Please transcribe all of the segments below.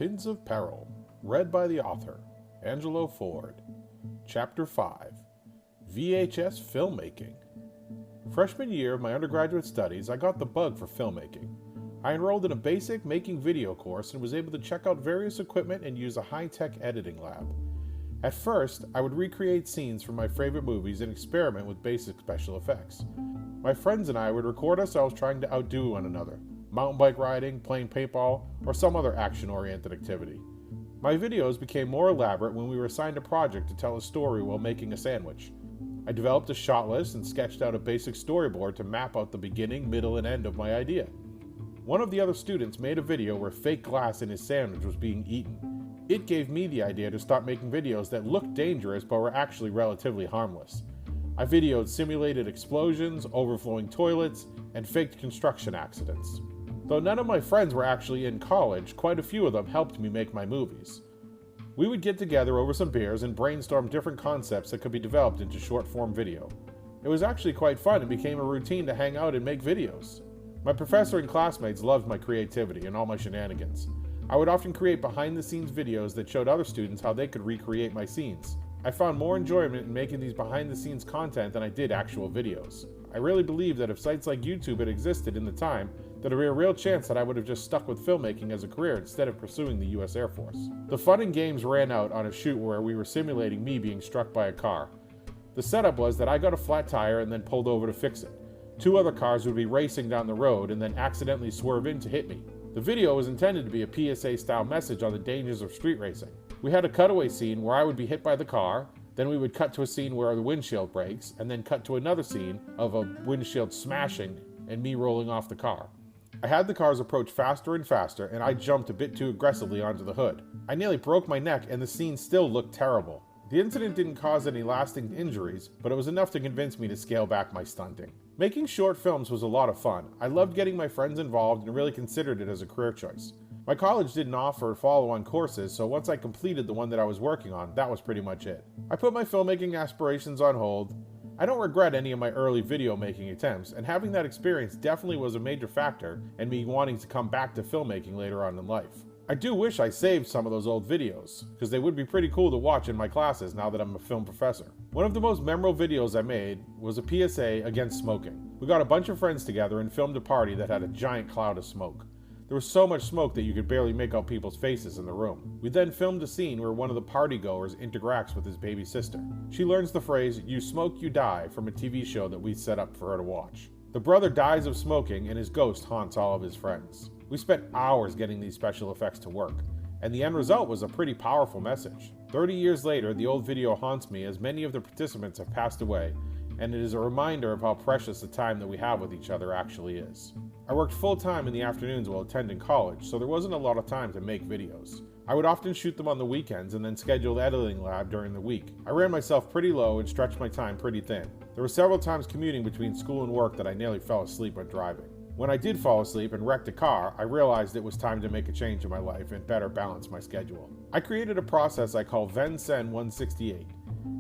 Pins of Peril, read by the author, Angelo Ford. Chapter 5, VHS Filmmaking. Freshman year of my undergraduate studies, I got the bug for filmmaking. I enrolled in a basic making video course and was able to check out various equipment and use a high-tech editing lab. At first, I would recreate scenes from my favorite movies and experiment with basic special effects. My friends and I would record ourselves trying to outdo one another, mountain bike riding, playing paintball, or some other action-oriented activity. My videos became more elaborate when we were assigned a project to tell a story while making a sandwich. I developed a shot list and sketched out a basic storyboard to map out the beginning, middle, and end of my idea. One of the other students made a video where fake glass in his sandwich was being eaten. It gave me the idea to start making videos that looked dangerous but were actually relatively harmless. I videoed simulated explosions, overflowing toilets, and faked construction accidents. Though none of my friends were actually in college, quite a few of them helped me make my movies. We would get together over some beers and brainstorm different concepts that could be developed into short-form video. It was actually quite fun and became a routine to hang out and make videos. My professor and classmates loved my creativity and all my shenanigans. I would often create behind-the-scenes videos that showed other students how they could recreate my scenes. I found more enjoyment in making these behind-the-scenes content than I did actual videos. I really believe that if sites like YouTube had existed in the time, there'd be a real chance that I would have just stuck with filmmaking as a career instead of pursuing the US Air Force. The fun and games ran out on a shoot where we were simulating me being struck by a car. The setup was that I got a flat tire and then pulled over to fix it. Two other cars would be racing down the road and then accidentally swerve in to hit me. The video was intended to be a PSA-style message on the dangers of street racing. We had a cutaway scene where I would be hit by the car, then we would cut to a scene where the windshield breaks, and then cut to another scene of a windshield smashing and me rolling off the car. I had the cars approach faster and faster, and I jumped a bit too aggressively onto the hood. I nearly broke my neck, and the scene still looked terrible. The incident didn't cause any lasting injuries, but it was enough to convince me to scale back my stunting. Making short films was a lot of fun. I loved getting my friends involved and really considered it as a career choice. My college didn't offer follow-on courses, so once I completed the one that I was working on, that was pretty much it. I put my filmmaking aspirations on hold. I don't regret any of my early video making attempts, and having that experience definitely was a major factor in me wanting to come back to filmmaking later on in life. I do wish I saved some of those old videos, because they would be pretty cool to watch in my classes now that I'm a film professor. One of the most memorable videos I made was a PSA against smoking. We got a bunch of friends together and filmed a party that had a giant cloud of smoke. There was so much smoke that you could barely make out people's faces in the room. We then filmed a scene where one of the partygoers interacts with his baby sister. She learns the phrase, "You smoke, you die," from a TV show that we set up for her to watch. The brother dies of smoking and his ghost haunts all of his friends. We spent hours getting these special effects to work, and the end result was a pretty powerful message. 30 years later, the old video haunts me as many of the participants have passed away, and it is a reminder of how precious the time that we have with each other actually is. I worked full-time in the afternoons while attending college, so there wasn't a lot of time to make videos. I would often shoot them on the weekends and then schedule the editing lab during the week. I ran myself pretty low and stretched my time pretty thin. There were several times commuting between school and work that I nearly fell asleep when driving. When I did fall asleep and wrecked a car, I realized it was time to make a change in my life and better balance my schedule. I created a process I call Vensen 168.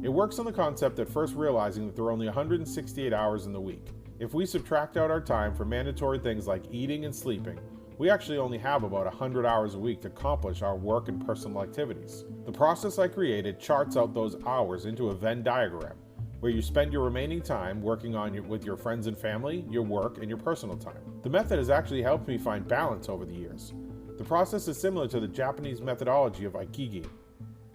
It works on the concept at first realizing that there are only 168 hours in the week. If we subtract out our time for mandatory things like eating and sleeping, we actually only have about 100 hours a week to accomplish our work and personal activities. The process I created charts out those hours into a Venn diagram, where you spend your remaining time working with your friends and family, your work, and your personal time. The method has actually helped me find balance over the years. The process is similar to the Japanese methodology of Ikigai,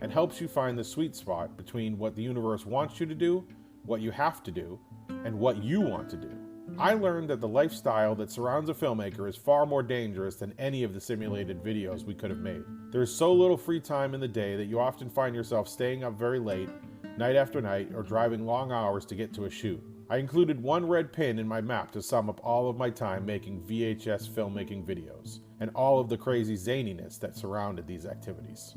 and helps you find the sweet spot between what the universe wants you to do, what you have to do, and what you want to do. I learned that the lifestyle that surrounds a filmmaker is far more dangerous than any of the simulated videos we could have made. There is so little free time in the day that you often find yourself staying up very late, night after night, or driving long hours to get to a shoot. I included one red pin in my map to sum up all of my time making VHS filmmaking videos, and all of the crazy zaniness that surrounded these activities.